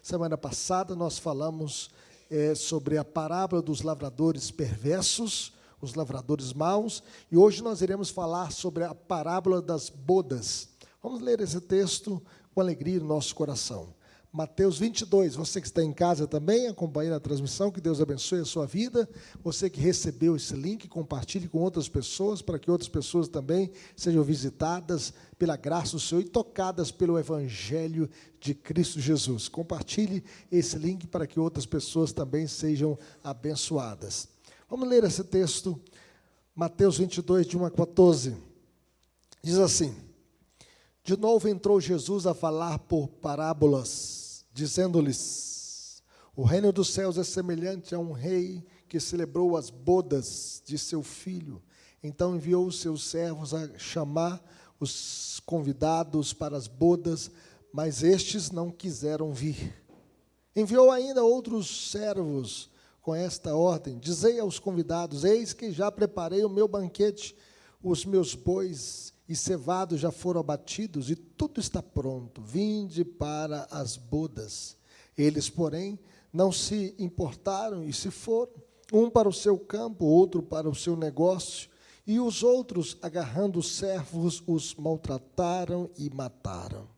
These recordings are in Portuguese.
Semana passada nós falamos sobre a parábola dos lavradores perversos, os lavradores maus, e hoje nós iremos falar sobre a parábola das bodas. Vamos ler esse texto com alegria no nosso coração. Mateus 22, você que está em casa também, acompanhando a transmissão, que Deus abençoe a sua vida. Você que recebeu esse link, compartilhe com outras pessoas, para que outras pessoas também sejam visitadas pela graça do Senhor e tocadas pelo Evangelho de Cristo Jesus. Compartilhe esse link para que outras pessoas também sejam abençoadas. Vamos ler esse texto, Mateus 22, de 1 a 14. Diz assim: de novo entrou Jesus a falar por parábolas, dizendo-lhes: o reino dos céus é semelhante a um rei que celebrou as bodas de seu filho. Então enviou os seus servos a chamar os convidados para as bodas, mas estes não quiseram vir. Enviou ainda outros servos com esta ordem: dizei aos convidados: eis que já preparei o meu banquete, os meus bois e cevados já foram abatidos, e tudo está pronto, vinde para as bodas. Eles, porém, não se importaram e se foram, um para o seu campo, outro para o seu negócio, e os outros, agarrando os servos, os maltrataram e mataram.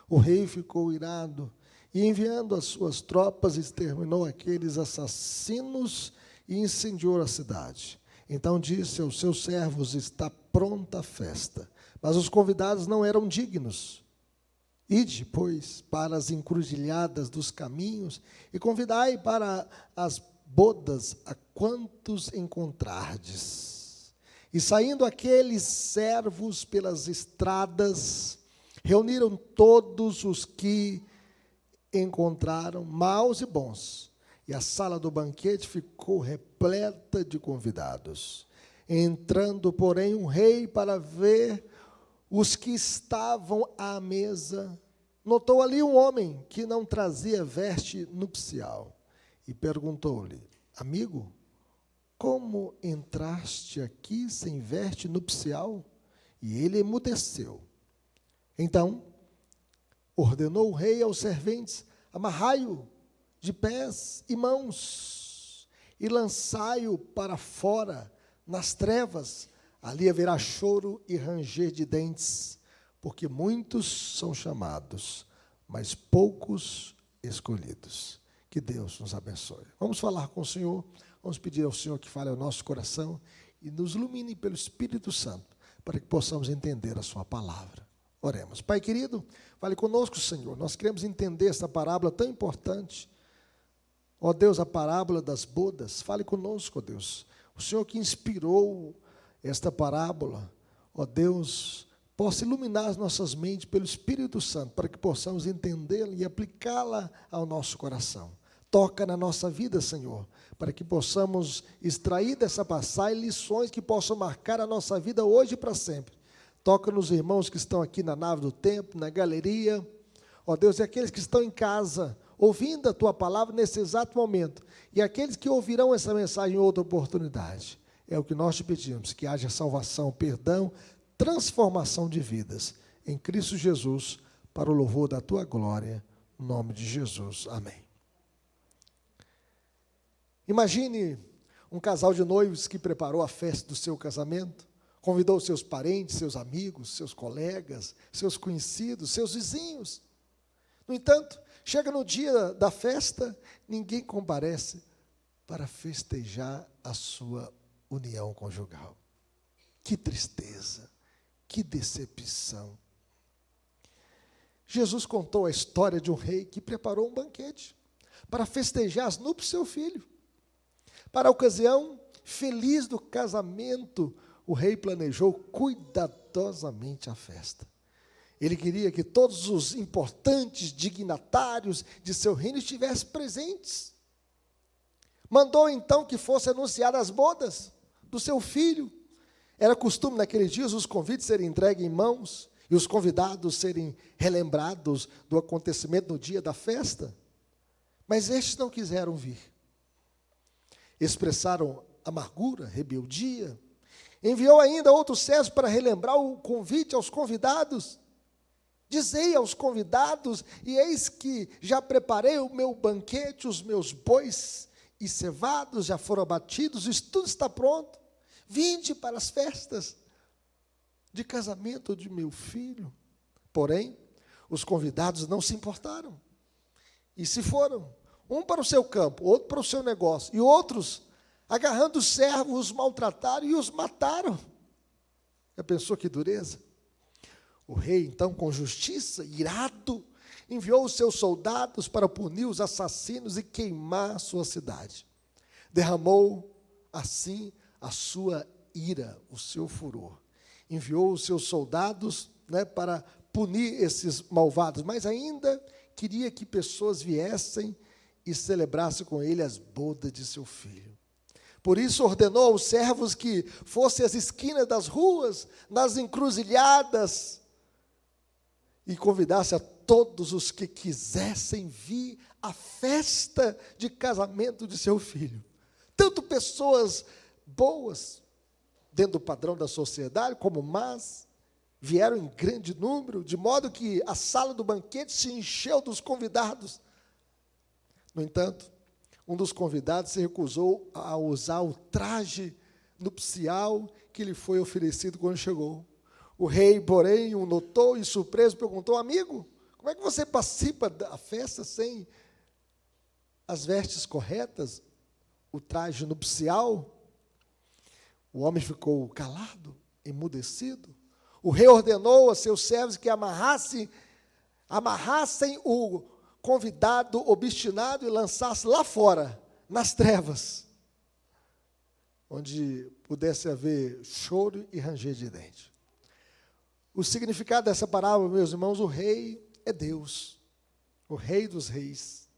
O rei ficou irado, e enviando as suas tropas, exterminou aqueles assassinos e incendiou a cidade. Então disse aos seus servos: está pronta a festa, mas os convidados não eram dignos. Ide, pois, para as encruzilhadas dos caminhos e convidai para as bodas a quantos encontrardes. E saindo aqueles servos pelas estradas, reuniram todos os que encontraram, maus e bons, e a sala do banquete ficou repleta de convidados. Entrando, porém, um rei para ver os que estavam à mesa, notou ali um homem que não trazia veste nupcial, e perguntou-lhe: amigo, como entraste aqui sem veste nupcial? E ele emudeceu. Então ordenou o rei aos serventes: amarrai-o de pés e mãos, e lançai-o para fora, nas trevas. Ali haverá choro e ranger de dentes, porque muitos são chamados, mas poucos escolhidos. Que Deus nos abençoe. Vamos falar com o Senhor, vamos pedir ao Senhor que fale ao nosso coração e nos ilumine pelo Espírito Santo, para que possamos entender a sua palavra. Oremos. Pai querido, fale conosco, Senhor. Nós queremos entender essa parábola tão importante. Ó Deus, a parábola das bodas, fale conosco, ó Deus. O Senhor que inspirou esta parábola, ó Deus, possa iluminar as nossas mentes pelo Espírito Santo, para que possamos entendê-la e aplicá-la ao nosso coração. Toca na nossa vida, Senhor, para que possamos extrair dessa passagem lições que possam marcar a nossa vida hoje e para sempre. Toca nos irmãos que estão aqui na nave do templo, na galeria, ó Deus, e aqueles que estão em casa, ouvindo a Tua palavra nesse exato momento, e aqueles que ouvirão essa mensagem em outra oportunidade. É o que nós te pedimos, que haja salvação, perdão, transformação de vidas, em Cristo Jesus, para o louvor da Tua glória, no nome de Jesus. Amém. Imagine um casal de noivos que preparou a festa do seu casamento, convidou seus parentes, seus amigos, seus colegas, seus conhecidos, seus vizinhos. No entanto, chega no dia da festa, ninguém comparece para festejar a sua união conjugal. Que tristeza, que decepção. Jesus contou a história de um rei que preparou um banquete para festejar as núpcias do seu filho. Para a ocasião feliz do casamento, o rei planejou cuidadosamente a festa. Ele queria que todos os importantes dignatários de seu reino estivessem presentes. Mandou então que fossem anunciadas as bodas do seu filho. Era costume naqueles dias os convites serem entregues em mãos e os convidados serem relembrados do acontecimento no dia da festa. Mas estes não quiseram vir. Expressaram amargura, rebeldia. Enviou ainda outros servos para relembrar o convite aos convidados. Dizei aos convidados, e eis que já preparei o meu banquete, os meus bois e cevados já foram abatidos, isso tudo está pronto. Vinde para as festas de casamento de meu filho. Porém, os convidados não se importaram e se foram, um para o seu campo, outro para o seu negócio, e outros, agarrando os servos, os maltrataram e os mataram. Já pensou que dureza? O rei, então, com justiça, irado, enviou os seus soldados para punir os assassinos e queimar a sua cidade. Derramou, assim, a sua ira, o seu furor. Enviou os seus soldados, para punir esses malvados, mas ainda queria que pessoas viessem e celebrassem com ele as bodas de seu filho. Por isso ordenou aos servos que fossem às esquinas das ruas, nas encruzilhadas, e convidasse a todos os que quisessem vir à festa de casamento de seu filho. Tanto pessoas boas, dentro do padrão da sociedade, como más, vieram em grande número, de modo que a sala do banquete se encheu dos convidados. No entanto, um dos convidados se recusou a usar o traje nupcial que lhe foi oferecido quando chegou. O rei, porém, o notou e, surpreso, perguntou: amigo, como é que você participa da festa sem as vestes corretas, o traje nupcial? O homem ficou calado, emudecido. O rei ordenou a seus servos que amarrassem o convidado obstinado e lançassem lá fora, nas trevas, onde pudesse haver choro e ranger de dente. O significado dessa parábola, meus irmãos, o rei é Deus, o rei dos reis.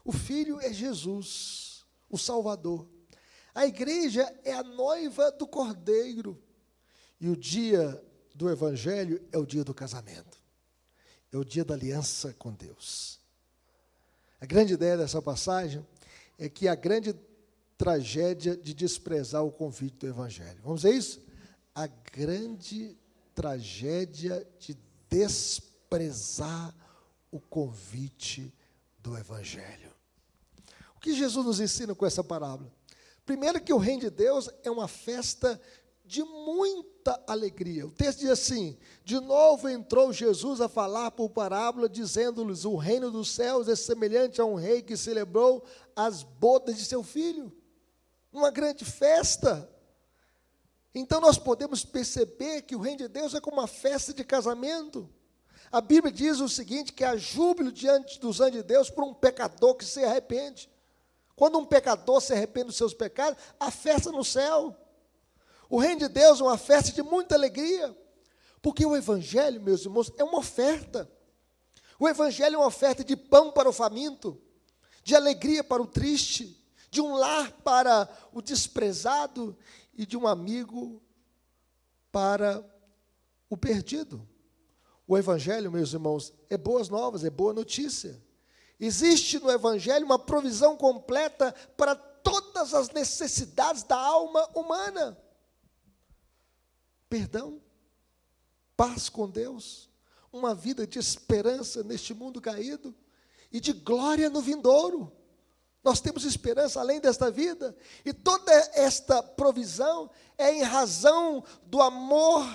O filho é Jesus, o Salvador. A igreja é a noiva do Cordeiro. E o dia do Evangelho é o dia do casamento. É o dia da aliança com Deus. A grande ideia dessa passagem é que a grande tragédia de desprezar o convite do Evangelho. Vamos ver isso? A grande tragédia de desprezar o convite do Evangelho. O que Jesus nos ensina com essa parábola? Primeiro, que o reino de Deus é uma festa de muita alegria. O texto diz assim: de novo entrou Jesus a falar por parábola, dizendo-lhes: o reino dos céus é semelhante a um rei que celebrou as bodas de seu filho. Uma grande festa. Então nós podemos perceber que o reino de Deus é como uma festa de casamento. A Bíblia diz o seguinte, que há júbilo diante dos anjos de Deus por um pecador que se arrepende. Quando um pecador se arrepende dos seus pecados, há festa no céu. O reino de Deus é uma festa de muita alegria, porque o Evangelho, meus irmãos, é uma oferta. O Evangelho é uma oferta de pão para o faminto, de alegria para o triste, de um lar para o desprezado e de um amigo para o perdido. O Evangelho, meus irmãos, é boas novas, é boa notícia. Existe no Evangelho uma provisão completa para todas as necessidades da alma humana. Perdão, paz com Deus, uma vida de esperança neste mundo caído e de glória no vindouro. Nós temos esperança além desta vida, e toda esta provisão é em razão do amor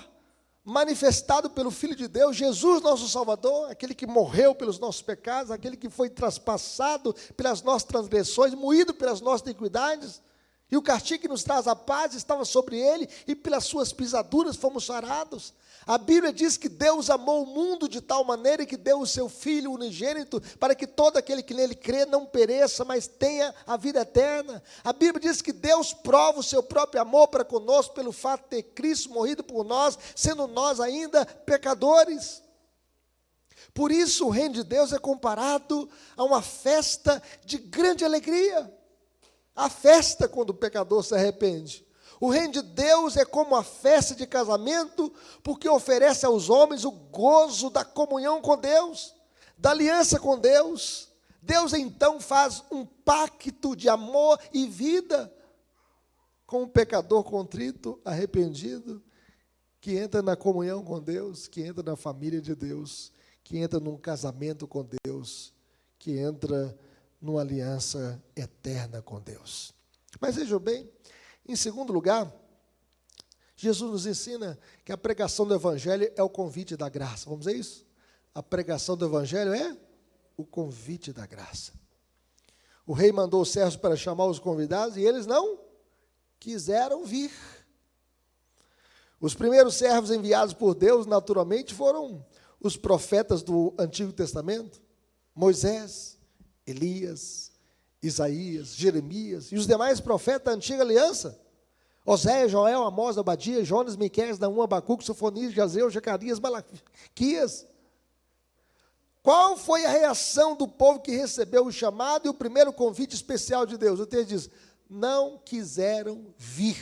manifestado pelo Filho de Deus, Jesus, nosso Salvador, aquele que morreu pelos nossos pecados, aquele que foi traspassado pelas nossas transgressões, moído pelas nossas iniquidades, e o castigo que nos traz a paz estava sobre ele, e pelas suas pisaduras fomos sarados. A Bíblia diz que Deus amou o mundo de tal maneira que deu o seu Filho unigênito, para que todo aquele que nele crê não pereça, mas tenha a vida eterna. A Bíblia diz que Deus prova o seu próprio amor para conosco, pelo fato de ter Cristo morrido por nós, sendo nós ainda pecadores. Por isso o reino de Deus é comparado a uma festa de grande alegria. A festa quando o pecador se arrepende. O reino de Deus é como a festa de casamento, porque oferece aos homens o gozo da comunhão com Deus, da aliança com Deus. Deus então faz um pacto de amor e vida com o pecador contrito, arrependido, que entra na comunhão com Deus, que entra na família de Deus, que entra num casamento com Deus, que entra numa aliança eterna com Deus. Mas vejam bem, em segundo lugar, Jesus nos ensina que a pregação do Evangelho é o convite da graça. Vamos dizer isso? A pregação do Evangelho é o convite da graça. O rei mandou os servos para chamar os convidados e eles não quiseram vir. Os primeiros servos enviados por Deus, naturalmente, foram os profetas do Antigo Testamento, Moisés, Elias, Isaías, Jeremias e os demais profetas da Antiga Aliança. Oséias, Joel, Amós, Obadias, Jonas, Miqueias, Naum, Abacuque, Sofonias, Jazeu, Zacarias, Malaquias. Qual foi a reação do povo que recebeu o chamado e o primeiro convite especial de Deus? O texto diz, não quiseram vir.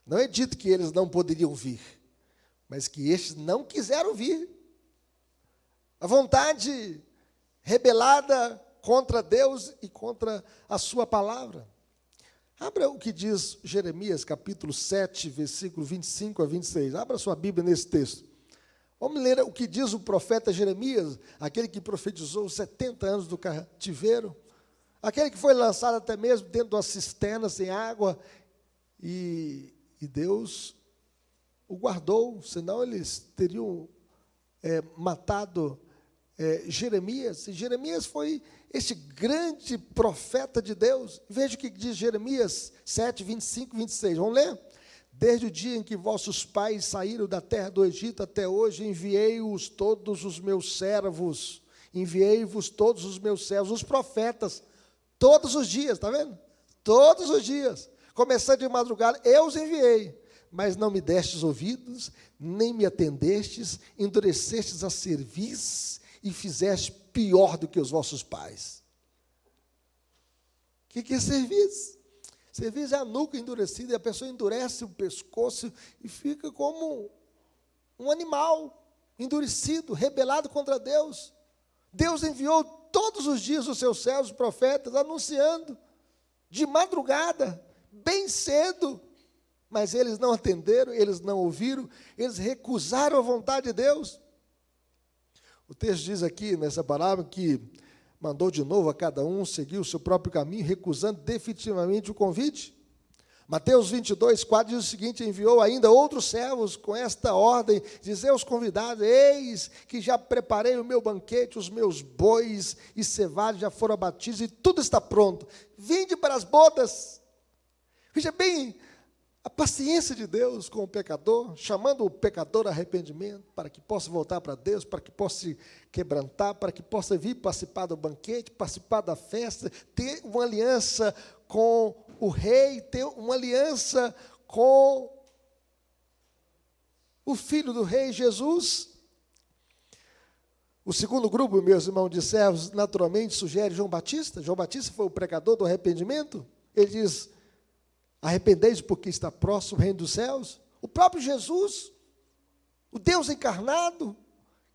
Não é dito que eles não poderiam vir, mas que estes não quiseram vir. A vontade rebelada contra Deus e contra a sua palavra. Abra o que diz Jeremias, capítulo 7, versículo 25 a 26. Abra sua Bíblia nesse texto. Vamos ler o que diz o profeta Jeremias, aquele que profetizou os 70 anos do cativeiro, aquele que foi lançado até mesmo dentro de uma cisterna sem água, e Deus o guardou, senão eles teriam matado Jeremias. E Jeremias foi este grande profeta de Deus. Veja o que diz Jeremias 7, 25 e 26. Vamos ler? Desde o dia em que vossos pais saíram da terra do Egito até hoje, enviei-vos todos os meus servos, os profetas, todos os dias, está vendo? Todos os dias, começando de madrugada, eu os enviei, mas não me destes ouvidos, nem me atendestes, endurecestes a cerviz e fizeste pior do que os vossos pais. O que é cerviz? Cerviz é a nuca endurecida, e a pessoa endurece o pescoço e fica como um animal endurecido, rebelado contra Deus. Deus enviou todos os dias os seus servos, os profetas, anunciando, de madrugada, bem cedo, mas eles não atenderam, eles não ouviram, eles recusaram a vontade de Deus. O texto diz aqui, nessa palavra, que mandou de novo a cada um seguir o seu próprio caminho, recusando definitivamente o convite. Mateus 22, 4 diz o seguinte, enviou ainda outros servos com esta ordem, dizer aos convidados, eis que já preparei o meu banquete, os meus bois e cevados já foram abatidos e tudo está pronto. Vinde para as bodas. Veja bem, a paciência de Deus com o pecador, chamando o pecador a arrependimento, para que possa voltar para Deus, para que possa se quebrantar, para que possa vir participar do banquete, participar da festa, ter uma aliança com o rei, ter uma aliança com o filho do rei, Jesus. O segundo grupo, meus irmãos de servos, naturalmente sugere João Batista. João Batista foi o pregador do arrependimento. Ele diz, arrependei-vos porque está próximo o reino dos céus. O próprio Jesus, o Deus encarnado,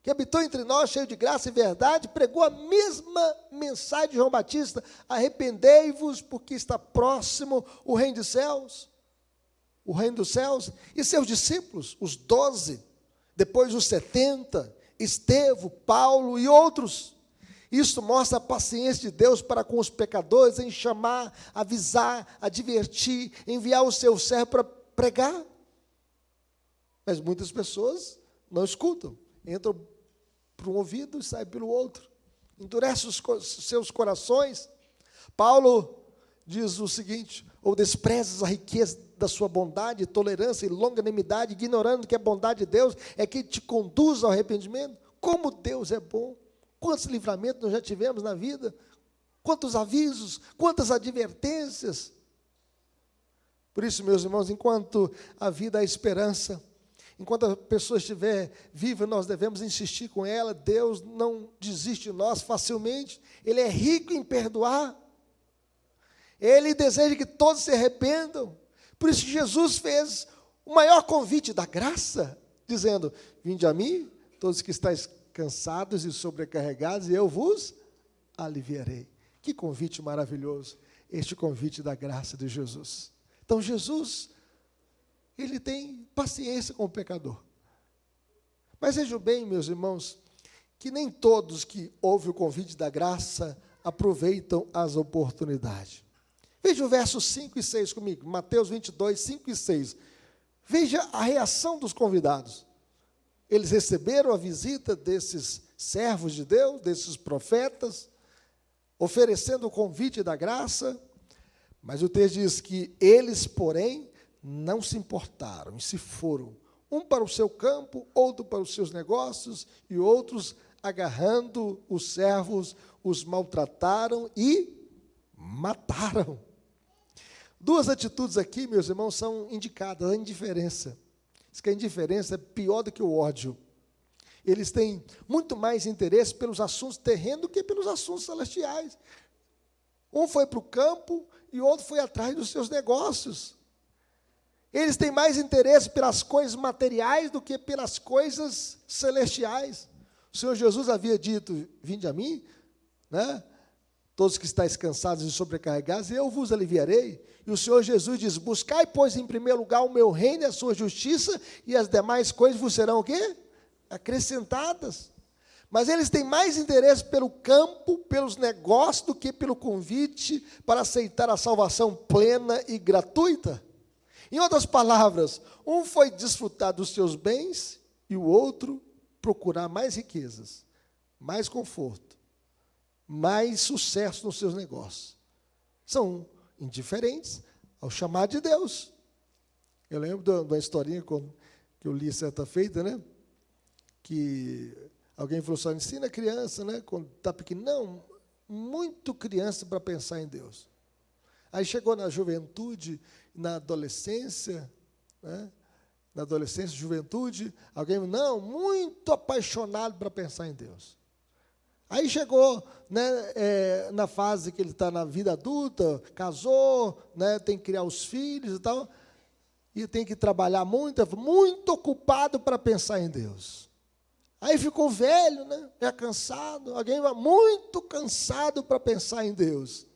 que habitou entre nós, cheio de graça e verdade, pregou a mesma mensagem de João Batista, arrependei-vos porque está próximo o reino dos céus. O reino dos céus. E seus discípulos, os 12, depois os 70, Estevão, Paulo e outros. Isso mostra a paciência de Deus para com os pecadores em chamar, avisar, advertir, enviar o seu servo para pregar. Mas muitas pessoas não escutam, entram por um ouvido e saem pelo outro. Endurece os seus corações. Paulo diz o seguinte, ou desprezas a riqueza da sua bondade, tolerância e longanimidade, ignorando que a bondade de Deus é que te conduz ao arrependimento. Como Deus é bom. Quantos livramentos nós já tivemos na vida? Quantos avisos, quantas advertências. Por isso, meus irmãos, enquanto a vida há esperança, enquanto a pessoa estiver viva, nós devemos insistir com ela. Deus não desiste de nós facilmente. Ele é rico em perdoar. Ele deseja que todos se arrependam. Por isso Jesus fez o maior convite da graça, dizendo, vinde a mim, todos que estáis cansados e sobrecarregados, e eu vos aliviarei. Que convite maravilhoso, este convite da graça de Jesus. Então Jesus ele tem paciência com o pecador. Mas vejam bem, meus irmãos, que nem todos que ouvem o convite da graça aproveitam as oportunidades. Veja o versos 5 e 6 comigo, Mateus 22, 5 e 6. Veja a reação dos convidados. Eles receberam a visita desses servos de Deus, desses profetas, oferecendo o convite da graça, mas o texto diz que eles, porém, não se importaram e se foram, um para o seu campo, outro para os seus negócios, e outros, agarrando os servos, os maltrataram e mataram. Duas atitudes aqui, meus irmãos, são indicadas, a indiferença. Diz que a indiferença é pior do que o ódio. Eles têm muito mais interesse pelos assuntos terrenos do que pelos assuntos celestiais. Um foi para o campo e o outro foi atrás dos seus negócios. Eles têm mais interesse pelas coisas materiais do que pelas coisas celestiais. O Senhor Jesus havia dito, vinde a mim, né? Todos que estáis cansados e sobrecarregados, eu vos aliviarei. E o Senhor Jesus diz, buscai, pois, em primeiro lugar o meu reino e a sua justiça, e as demais coisas vos serão o quê? Acrescentadas. Mas eles têm mais interesse pelo campo, pelos negócios, do que pelo convite para aceitar a salvação plena e gratuita. Em outras palavras, um foi desfrutar dos seus bens e o outro procurar mais riquezas, mais conforto, mais sucesso nos seus negócios. São indiferentes ao chamado de Deus. Eu lembro de uma historinha que eu li certa feita, né? Que alguém falou só, ensina a criança, né? Quando está pequeno. Não, muito criança para pensar em Deus. Aí chegou na juventude, na adolescência, né? Na adolescência, juventude, alguém, não, muito apaixonado para pensar em Deus. Aí chegou, né, na fase que ele está na vida adulta, casou, né, tem que criar os filhos e tal, e tem que trabalhar muito ocupado para pensar em Deus. Aí ficou velho, né, já cansado, alguém muito cansado para pensar em Deus.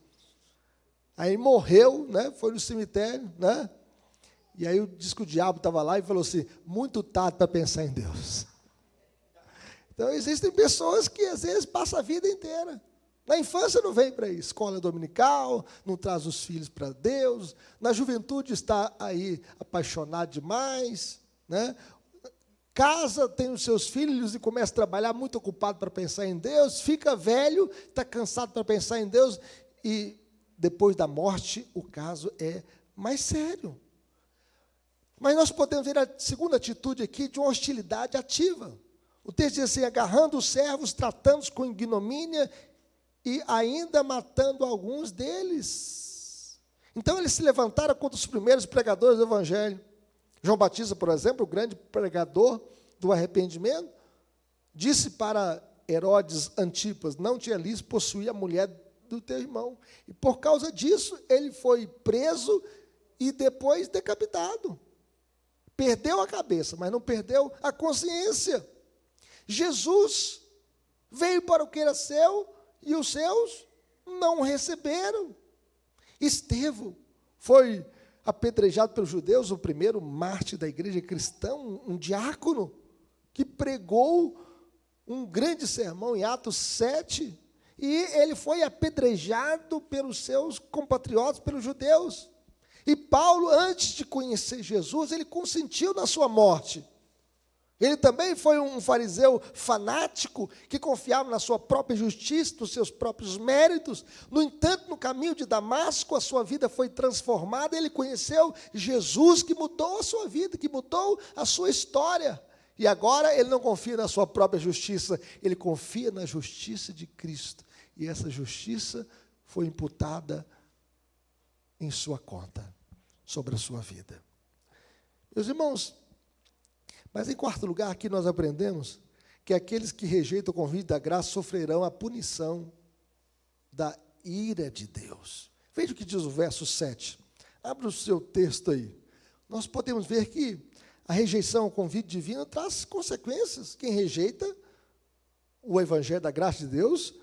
Aí morreu, né, foi no cemitério, né, e aí diz que o diabo estava lá e falou assim, muito tarde para pensar em Deus. Então, existem pessoas que, às vezes, passam a vida inteira. Na infância não vem para a escola dominical, não traz os filhos para Deus. Na juventude está aí apaixonado demais, né? Casa, tem os seus filhos e começa a trabalhar muito ocupado para pensar em Deus. Fica velho, está cansado para pensar em Deus. E, depois da morte, o caso é mais sério. Mas nós podemos ver a segunda atitude aqui de uma hostilidade ativa. O texto diz assim, agarrando os servos, tratando-os com ignomínia e ainda matando alguns deles. Então, eles se levantaram contra os primeiros pregadores do Evangelho. João Batista, por exemplo, o grande pregador do arrependimento, disse para Herodes Antipas, não te é lícito possuir a mulher do teu irmão. E por causa disso, ele foi preso e depois decapitado. Perdeu a cabeça, mas não perdeu a consciência. Jesus veio para o que era seu e os seus não receberam. Estevão foi apedrejado pelos judeus, o primeiro mártir da igreja cristã, um diácono, que pregou um grande sermão em Atos 7, e ele foi apedrejado pelos seus compatriotas, pelos judeus. E Paulo, antes de conhecer Jesus, ele consentiu na sua morte. Ele também foi um fariseu fanático que confiava na sua própria justiça, nos seus próprios méritos. No entanto, no caminho de Damasco, a sua vida foi transformada. Ele conheceu Jesus, que mudou a sua vida, que mudou a sua história. E agora ele não confia na sua própria justiça, ele confia na justiça de Cristo. E essa justiça foi imputada em sua conta, sobre a sua vida. Meus irmãos, mas em quarto lugar, aqui nós aprendemos que aqueles que rejeitam o convite da graça sofrerão a punição da ira de Deus. Veja o que diz o verso 7. Abra o seu texto aí. Nós podemos ver que a rejeição ao convite divino traz consequências. Quem rejeita o evangelho da graça de Deus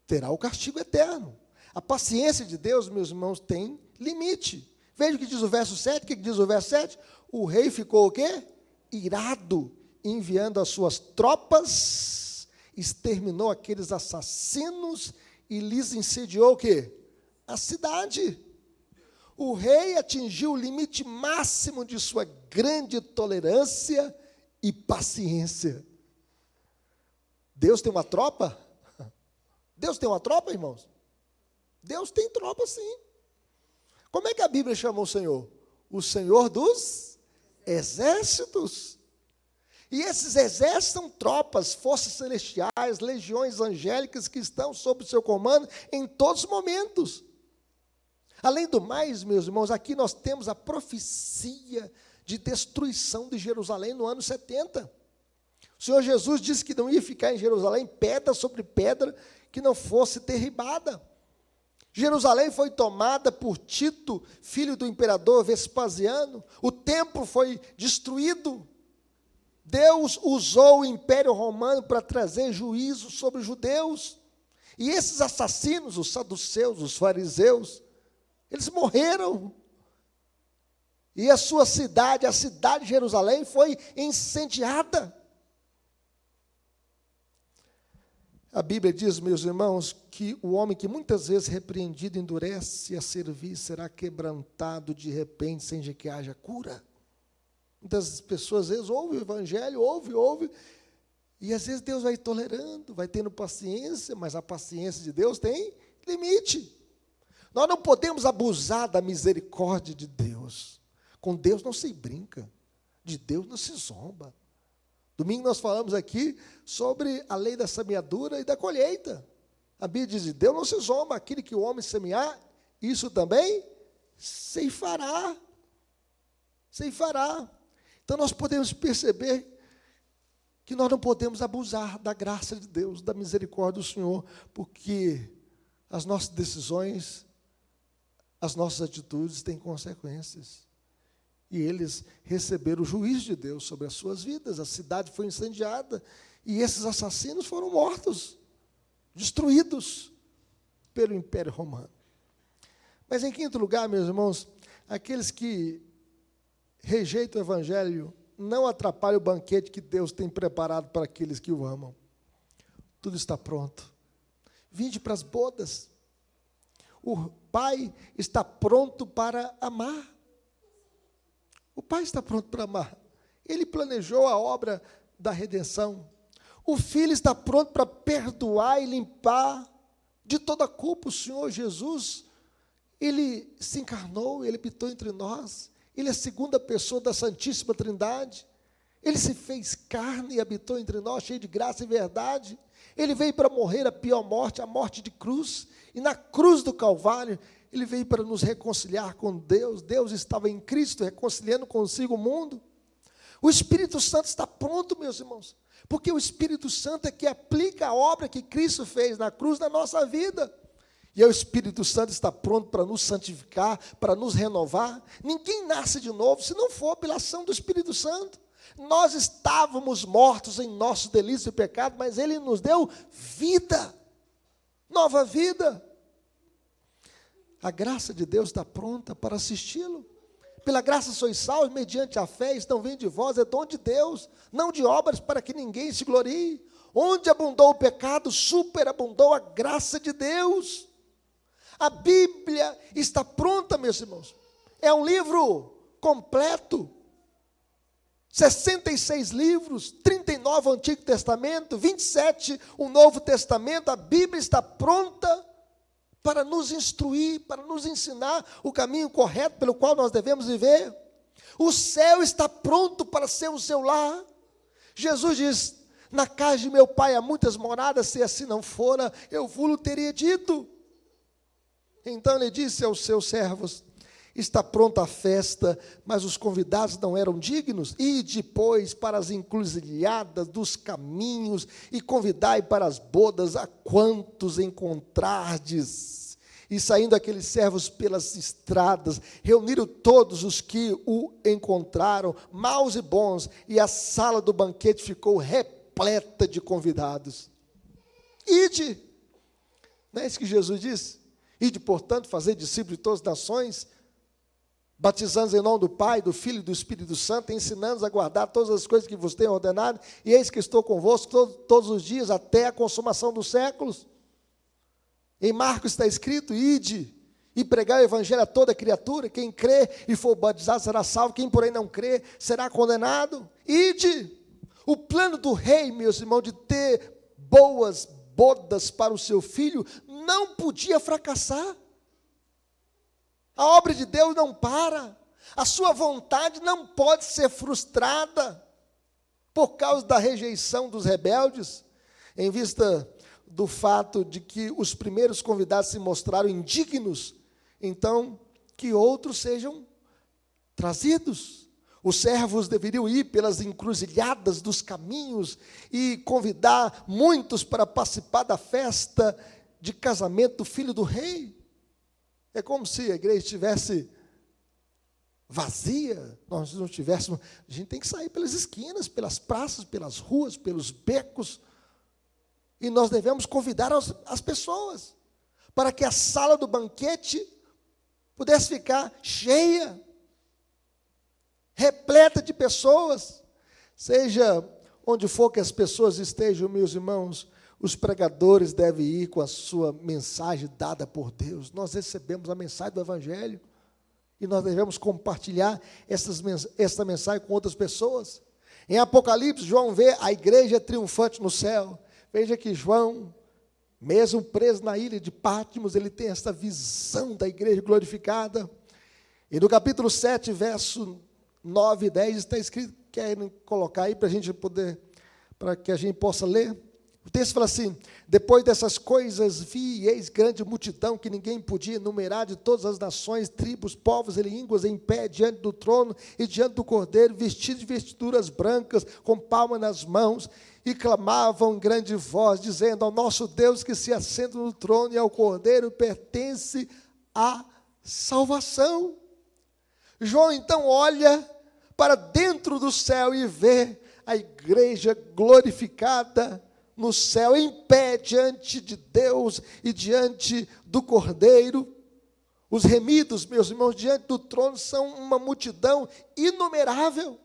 terá o castigo eterno. A paciência de Deus, meus irmãos, tem limite. Veja o que diz o verso 7. O que diz o verso 7? O rei ficou o quê? Irado, enviando as suas tropas, exterminou aqueles assassinos e lhes incendiou o quê? A cidade. O rei atingiu o limite máximo de sua grande tolerância e paciência. Deus tem uma tropa? Deus tem uma tropa, irmãos? Deus tem tropa, sim. Como é que a Bíblia chamou o Senhor? O Senhor dos exércitos. E esses exércitos são tropas, forças celestiais, legiões angélicas que estão sob o seu comando em todos os momentos. Além do mais, meus irmãos, aqui nós temos a profecia de destruição de Jerusalém no ano 70. O Senhor Jesus disse que não ia ficar em Jerusalém pedra sobre pedra que não fosse derribada. Jerusalém foi tomada por Tito, filho do imperador Vespasiano. O templo foi destruído. Deus usou o Império Romano para trazer juízo sobre os judeus. E esses assassinos, os saduceus, os fariseus, eles morreram. E a sua cidade, a cidade de Jerusalém, foi incendiada. A Bíblia diz, meus irmãos, que o homem que muitas vezes repreendido endurece a servir será quebrantado de repente, sem que haja cura. Muitas pessoas, às vezes, ouvem o evangelho, ouvem, e às vezes Deus vai tolerando, vai tendo paciência, mas a paciência de Deus tem limite. Nós não podemos abusar da misericórdia de Deus. Com Deus não se brinca, de Deus não se zomba. Domingo nós falamos aqui sobre a lei da semeadura e da colheita. A Bíblia diz, de Deus não se zomba, aquele que o homem semear, isso também ceifará. Ceifará. Então nós podemos perceber que nós não podemos abusar da graça de Deus, da misericórdia do Senhor, porque as nossas decisões, as nossas atitudes têm consequências. E eles receberam o juízo de Deus sobre as suas vidas. A cidade foi incendiada e esses assassinos foram mortos, destruídos pelo Império Romano. Mas em quinto lugar, meus irmãos, aqueles que rejeitam o Evangelho não atrapalham o banquete que Deus tem preparado para aqueles que o amam. Tudo está pronto. Vinde para as bodas. O Pai está pronto para amar. O Pai está pronto para amar. Ele planejou a obra da redenção. O Filho está pronto para perdoar e limpar de toda a culpa. O Senhor Jesus, Ele se encarnou, Ele habitou entre nós. Ele é a segunda pessoa da Santíssima Trindade. Ele se fez carne e habitou entre nós, cheio de graça e verdade. Ele veio para morrer a pior morte, a morte de cruz. E na cruz do Calvário, Ele veio para nos reconciliar com Deus. Deus estava em Cristo, reconciliando consigo o mundo. O Espírito Santo está pronto, meus irmãos, porque o Espírito Santo é que aplica a obra que Cristo fez na cruz na nossa vida. E o Espírito Santo está pronto para nos santificar, para nos renovar. Ninguém nasce de novo se não for pela ação do Espírito Santo. Nós estávamos mortos em nossos delitos e pecado, mas Ele nos deu vida, nova vida. A graça de Deus está pronta para assisti-lo. Pela graça sois salvos, mediante a fé, isto não vem de vós, é dom de Deus, não de obras para que ninguém se glorie. Onde abundou o pecado, superabundou a graça de Deus. A Bíblia está pronta, meus irmãos. É um livro completo. 66 livros, 39 o Antigo Testamento, 27 o Novo Testamento. A Bíblia está pronta para nos instruir, para nos ensinar o caminho correto pelo qual nós devemos viver. O céu está pronto para ser o seu lar. Jesus diz, na casa de meu Pai há muitas moradas, se assim não fora, eu vos teria dito. Então Ele disse aos seus servos, está pronta a festa, mas os convidados não eram dignos. Ide, pois, para as encruzilhadas dos caminhos e convidai para as bodas a quantos encontrardes. E saindo aqueles servos pelas estradas, reuniram todos os que o encontraram, maus e bons, e a sala do banquete ficou repleta de convidados. Ide, não é isso que Jesus disse? Ide, portanto, fazer discípulos de todas as nações, batizando em nome do Pai, do Filho e do Espírito Santo, ensinando-os a guardar todas as coisas que vos tenho ordenado, e eis que estou convosco todos os dias, até a consumação dos séculos. Em Marcos está escrito: ide e pregar o evangelho a toda criatura, quem crê e for batizado será salvo, quem porém não crê será condenado. Ide. O plano do rei, meus irmãos, de ter boas bodas para o seu filho, não podia fracassar. A obra de Deus não para, a sua vontade não pode ser frustrada por causa da rejeição dos rebeldes, em vista do fato de que os primeiros convidados se mostraram indignos, então que outros sejam trazidos. Os servos deveriam ir pelas encruzilhadas dos caminhos e convidar muitos para participar da festa de casamento do filho do rei. É como se a igreja estivesse vazia, nós não tivéssemos. A gente tem que sair pelas esquinas, pelas praças, pelas ruas, pelos becos, e nós devemos convidar as pessoas, para que a sala do banquete pudesse ficar cheia, repleta de pessoas. Seja onde for que as pessoas estejam, meus irmãos, os pregadores devem ir com a sua mensagem dada por Deus. Nós recebemos a mensagem do Evangelho e nós devemos compartilhar essa mensagem com outras pessoas. Em Apocalipse, João vê a igreja triunfante no céu. Veja que João, mesmo preso na ilha de Patmos, ele tem essa visão da igreja glorificada. E no capítulo 7, verso 9 e 10, está escrito, querem colocar aí para a gente poder, para que a gente possa ler. O texto fala assim: depois dessas coisas vi, e eis grande multidão que ninguém podia enumerar, de todas as nações, tribos, povos e línguas, em pé diante do trono e diante do Cordeiro, vestidos de vestiduras brancas, com palmas nas mãos, e clamavam em grande voz, dizendo: ao nosso Deus que se assenta no trono e ao Cordeiro pertence a salvação. João então olha para dentro do céu e vê a igreja glorificada no céu, em pé diante de Deus e diante do Cordeiro. Os remidos, meus irmãos, diante do trono são uma multidão inumerável,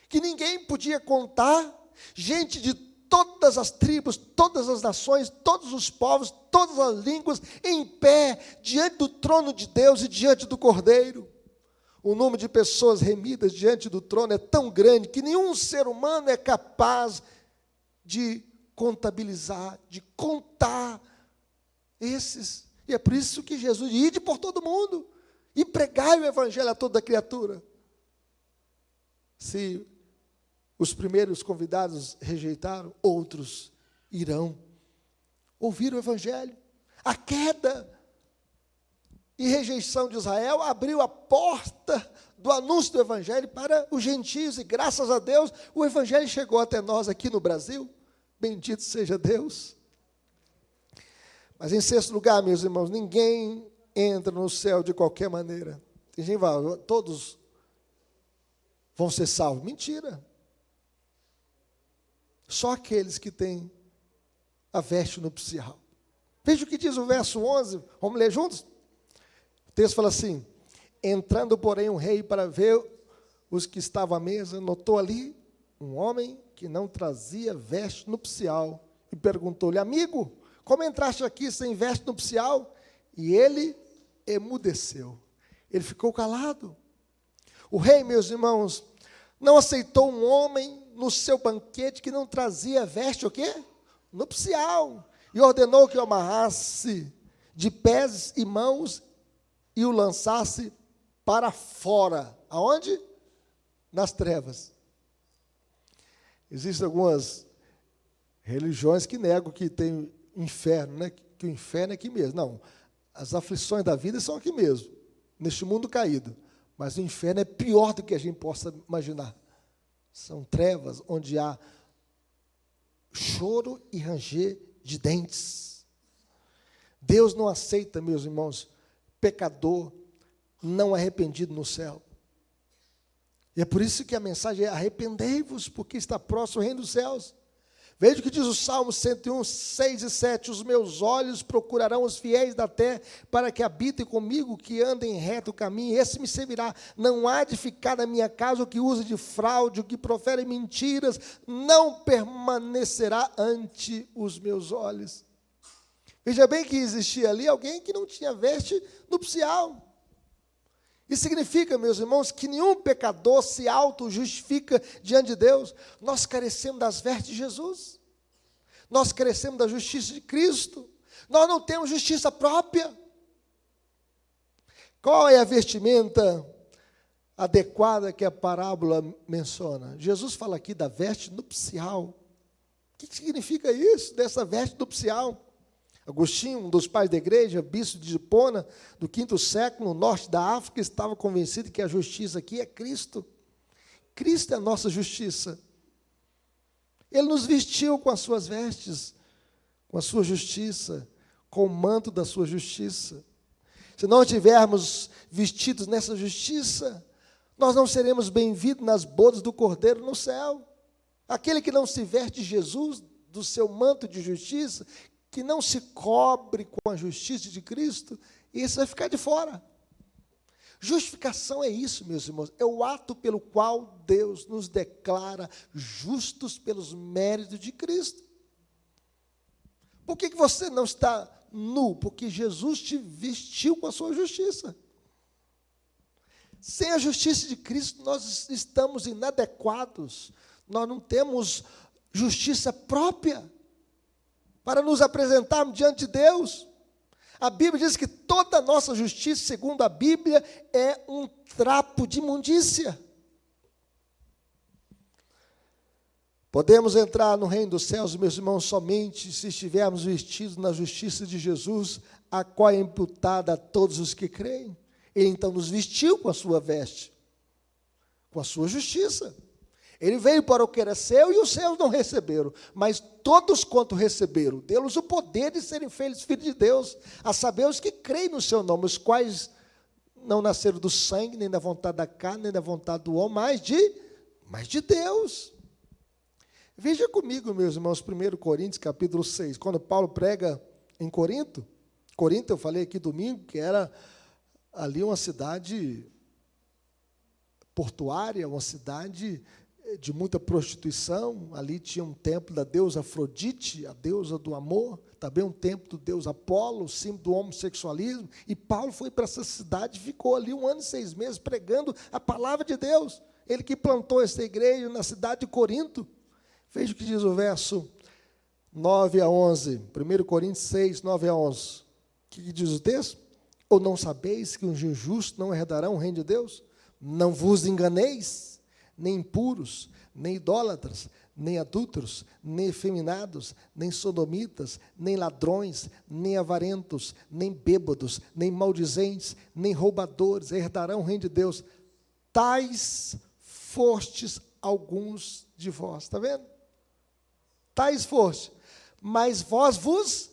que ninguém podia contar, gente de todas as tribos, todas as nações, todos os povos, todas as línguas, em pé diante do trono de Deus e diante do Cordeiro. O número de pessoas remidas diante do trono é tão grande que nenhum ser humano é capaz de contabilizar, de contar esses. E é por isso que Jesus diz: ide por todo mundo e pregai o evangelho a toda criatura. Se os primeiros convidados rejeitaram, outros irão ouvir o evangelho. A queda e rejeição de Israel abriu a porta do anúncio do evangelho para os gentios, e graças a Deus o evangelho chegou até nós aqui no Brasil. Bendito seja Deus. Mas em sexto lugar, meus irmãos, ninguém entra no céu de qualquer maneira. Tem gente que fala: todos vão ser salvos. Mentira. Só aqueles que têm a veste nupcial. Veja o que diz o verso 11. Vamos ler juntos? O texto fala assim: entrando, porém, um rei para ver os que estavam à mesa, notou ali um homem que não trazia veste nupcial, e perguntou-lhe: amigo, como entraste aqui sem veste nupcial? E ele emudeceu, ele ficou calado. O rei, meus irmãos, não aceitou um homem no seu banquete que não trazia veste, o quê? Nupcial, e ordenou que o amarrasse de pés e mãos e o lançasse para fora. Aonde? Nas trevas. Existem algumas religiões que negam que tem inferno, né? Que o inferno é aqui mesmo. Não, as aflições da vida são aqui mesmo, neste mundo caído. Mas o inferno é pior do que a gente possa imaginar. São trevas onde há choro e ranger de dentes. Deus não aceita, meus irmãos, pecador não arrependido no céu. E é por isso que a mensagem é: arrependei-vos, porque está próximo o reino dos céus. Veja o que diz o Salmo 101, 6 e 7. Os meus olhos procurarão os fiéis da terra, para que habitem comigo, que andem em reto caminho, esse me servirá. Não há de ficar na minha casa o que use de fraude, o que profere mentiras, não permanecerá ante os meus olhos. Veja bem que existia ali alguém que não tinha veste nupcial. Isso significa, meus irmãos, que nenhum pecador se auto-justifica diante de Deus. Nós carecemos das vestes de Jesus. Nós carecemos da justiça de Cristo. Nós não temos justiça própria. Qual é a vestimenta adequada que a parábola menciona? Jesus fala aqui da veste nupcial. O que significa isso, dessa veste nupcial? Agostinho, um dos pais da igreja, bispo de Hipona, do 5º século, no norte da África, estava convencido que a justiça aqui é Cristo. Cristo é a nossa justiça. Ele nos vestiu com as suas vestes, com a sua justiça, com o manto da sua justiça. Se não estivermos vestidos nessa justiça, nós não seremos bem-vindos nas bodas do Cordeiro no céu. Aquele que não se veste de Jesus, do seu manto de justiça, que não se cobre com a justiça de Cristo, esse vai ficar de fora. Justificação é isso, meus irmãos, é o ato pelo qual Deus nos declara justos pelos méritos de Cristo. Por que você não está nu? Porque Jesus te vestiu com a sua justiça. Sem a justiça de Cristo, nós estamos inadequados, nós não temos justiça própria para nos apresentarmos diante de Deus. A Bíblia diz que toda a nossa justiça, segundo a Bíblia, é um trapo de imundícia. Podemos entrar no reino dos céus, meus irmãos, somente se estivermos vestidos na justiça de Jesus, a qual é imputada a todos os que creem. Ele então nos vestiu com a sua veste, com a sua justiça. Ele veio para o que era seu e os seus não receberam, mas todos quanto receberam, deu-lhes o poder de serem feitos filhos de Deus, a saber os que creem no seu nome, os quais não nasceram do sangue, nem da vontade da carne, nem da vontade do homem, mas de Deus. Veja comigo, meus irmãos, 1 Coríntios, capítulo 6, quando Paulo prega em Corinto, eu falei aqui domingo, que era ali uma cidade portuária, uma cidade de muita prostituição. Ali tinha um templo da deusa Afrodite, a deusa do amor, também um templo do deus Apolo, símbolo do homossexualismo, e Paulo foi para essa cidade e ficou ali 1 ano e 6 meses pregando a palavra de Deus. Ele que plantou essa igreja na cidade de Corinto. Veja o que diz o verso 9 a 11, 1 Coríntios 6, 9 a 11. O que diz o texto? Ou não sabeis que os injustos não herdarão o reino de Deus? Não vos enganeis, nem impuros, nem idólatras, nem adúlteros, nem efeminados, nem sodomitas, nem ladrões, nem avarentos, nem bêbados, nem maldizentes, nem roubadores herdarão o reino de Deus. Tais fostes alguns de vós. Está vendo? Tais fostes. Mas vós vos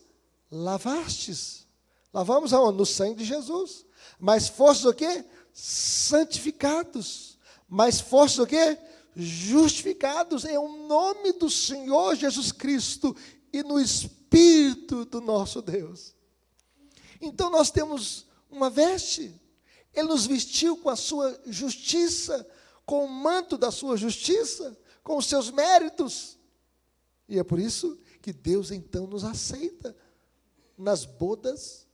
lavastes. Lavamos aonde? No sangue de Jesus. Mas fostes o quê? Santificados. Mas fostes o quê? Justificados em o nome do Senhor Jesus Cristo e no Espírito do nosso Deus. Então nós temos uma veste. Ele nos vestiu com a sua justiça, com o manto da sua justiça, com os seus méritos. E é por isso que Deus então nos aceita nas bodas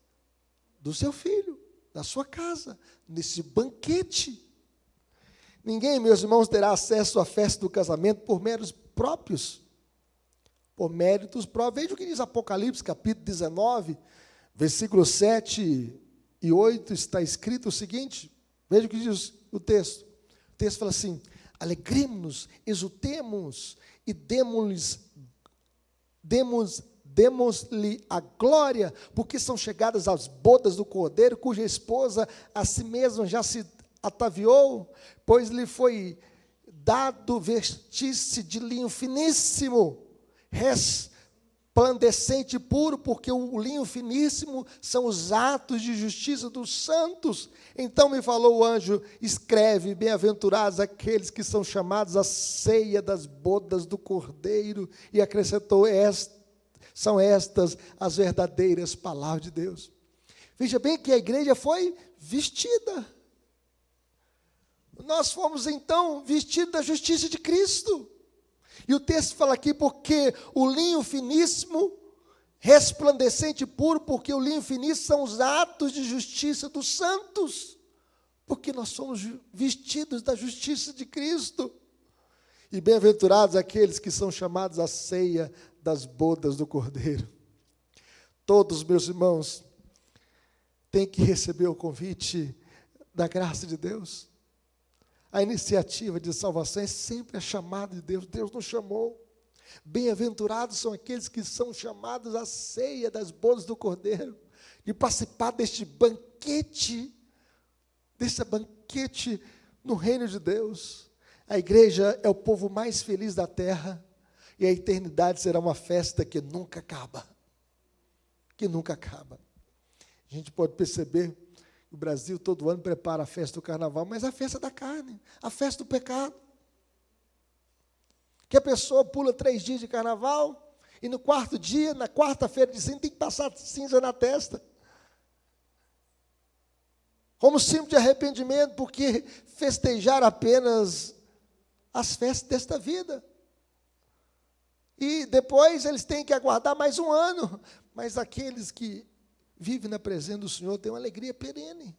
do seu filho, na sua casa, nesse banquete. Ninguém, meus irmãos, terá acesso à festa do casamento por méritos próprios. Por méritos próprios. Veja o que diz Apocalipse, capítulo 19, versículos 7 e 8, está escrito o seguinte. Veja o que diz o texto. O texto fala assim: alegremos-nos, exultemos e demos-lhe a glória, porque são chegadas as bodas do Cordeiro, cuja esposa a si mesma já se ataviou, pois lhe foi dado vestir-se de linho finíssimo, resplandecente e puro, porque o linho finíssimo são os atos de justiça dos santos. Então me falou o anjo: escreve, bem-aventurados aqueles que são chamados à ceia das bodas do Cordeiro. E acrescentou: são estas as verdadeiras palavras de Deus. Veja bem que a igreja foi vestida. Nós fomos então vestidos da justiça de Cristo. E o texto fala aqui: porque o linho finíssimo, resplandecente e puro, porque o linho finíssimo são os atos de justiça dos santos. Porque nós somos vestidos da justiça de Cristo. E bem-aventurados aqueles que são chamados à ceia das bodas do Cordeiro. Todos, meus irmãos, têm que receber o convite da graça de Deus. A iniciativa de salvação é sempre a chamada de Deus. Deus nos chamou. Bem-aventurados são aqueles que são chamados à ceia das bodas do Cordeiro, de participar deste banquete no reino de Deus. A igreja é o povo mais feliz da terra, e a eternidade será uma festa que nunca acaba. Que nunca acaba. A gente pode perceber que o Brasil todo ano prepara a festa do carnaval, mas a festa da carne, a festa do pecado. Que a pessoa pula 3 dias de carnaval, e no 4º dia, na quarta-feira de cinza, tem que passar cinza na testa. Como símbolo de arrependimento, porque festejar apenas as festas desta vida. E depois eles têm que aguardar mais um ano. Mas aqueles que vivem na presença do Senhor têm uma alegria perene.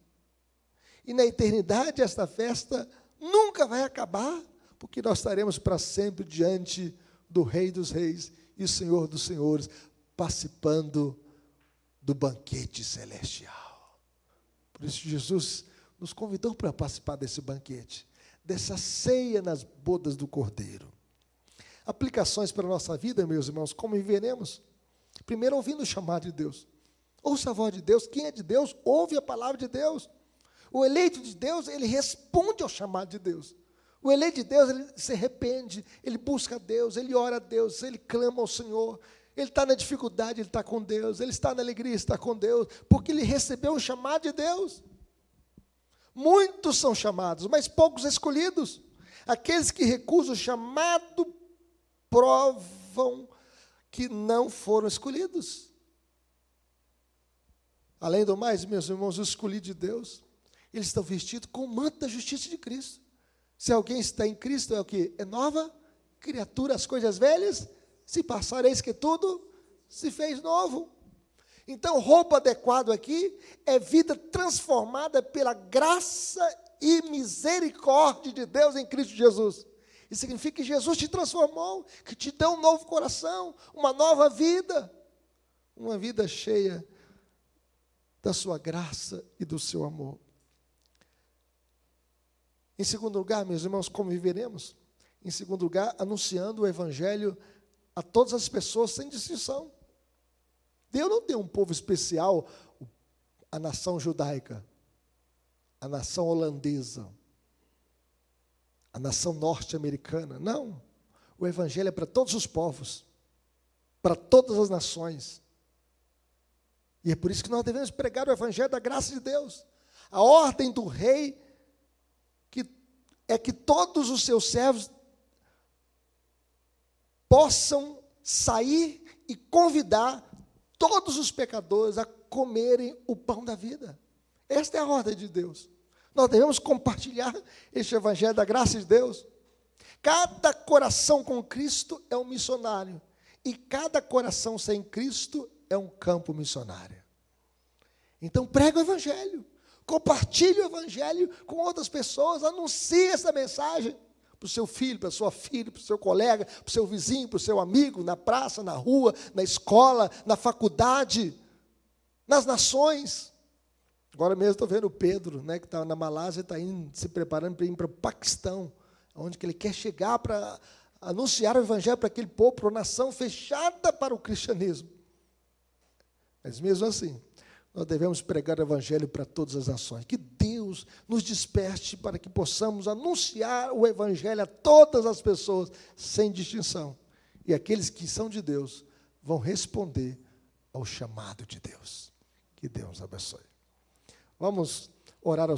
E na eternidade esta festa nunca vai acabar, porque nós estaremos para sempre diante do Rei dos Reis e Senhor dos Senhores, participando do banquete celestial. Por isso Jesus nos convidou para participar desse banquete, dessa ceia nas bodas do Cordeiro. Aplicações para a nossa vida, meus irmãos: como viveremos? Primeiro, ouvindo o chamado de Deus. Ouça a voz de Deus. Quem é de Deus, ouve a palavra de Deus. O eleito de Deus, ele responde ao chamado de Deus. O eleito de Deus, ele se arrepende, ele busca a Deus, ele ora a Deus, ele clama ao Senhor. Ele está na dificuldade, ele está com Deus. Ele está na alegria, está com Deus, porque ele recebeu o chamado de Deus. Muitos são chamados, mas poucos escolhidos. Aqueles que recusam o chamado provam que não foram escolhidos. Além do mais, meus irmãos, os escolhidos de Deus, eles estão vestidos com o manto da justiça de Cristo. Se alguém está em Cristo, é o quê? É nova criatura, as coisas velhas se passaram, eis que tudo se fez novo. Então, roupa adequado aqui é vida transformada pela graça e misericórdia de Deus em Cristo Jesus. Isso significa que Jesus te transformou, que te deu um novo coração, uma nova vida, uma vida cheia da sua graça e do seu amor. Em segundo lugar, meus irmãos, como viveremos? Em segundo lugar, anunciando o evangelho a todas as pessoas sem distinção. Deus não tem um povo especial, a nação judaica, a nação holandesa, a nação norte-americana. Não. O evangelho é para todos os povos, para todas as nações. E é por isso que nós devemos pregar o evangelho da graça de Deus. A ordem do rei é que todos os seus servos possam sair e convidar todos os pecadores a comerem o pão da vida. Esta é a ordem de Deus. Nós devemos compartilhar este evangelho da graça de Deus. Cada coração com Cristo é um missionário, e cada coração sem Cristo é um campo missionário. Então prega o evangelho, compartilhe o evangelho com outras pessoas, anuncie essa mensagem para o seu filho, para a sua filha, para o seu colega, para o seu vizinho, para o seu amigo, na praça, na rua, na escola, na faculdade, nas nações. Agora mesmo estou vendo o Pedro, que está na Malásia, está se preparando para ir para o Paquistão, onde que ele quer chegar para anunciar o evangelho para aquele povo, para uma nação fechada para o cristianismo. Mas mesmo assim, nós devemos pregar o evangelho para todas as nações. Que Deus nos desperte para que possamos anunciar o evangelho a todas as pessoas, sem distinção. E aqueles que são de Deus vão responder ao chamado de Deus. Que Deus abençoe. Vamos orar ao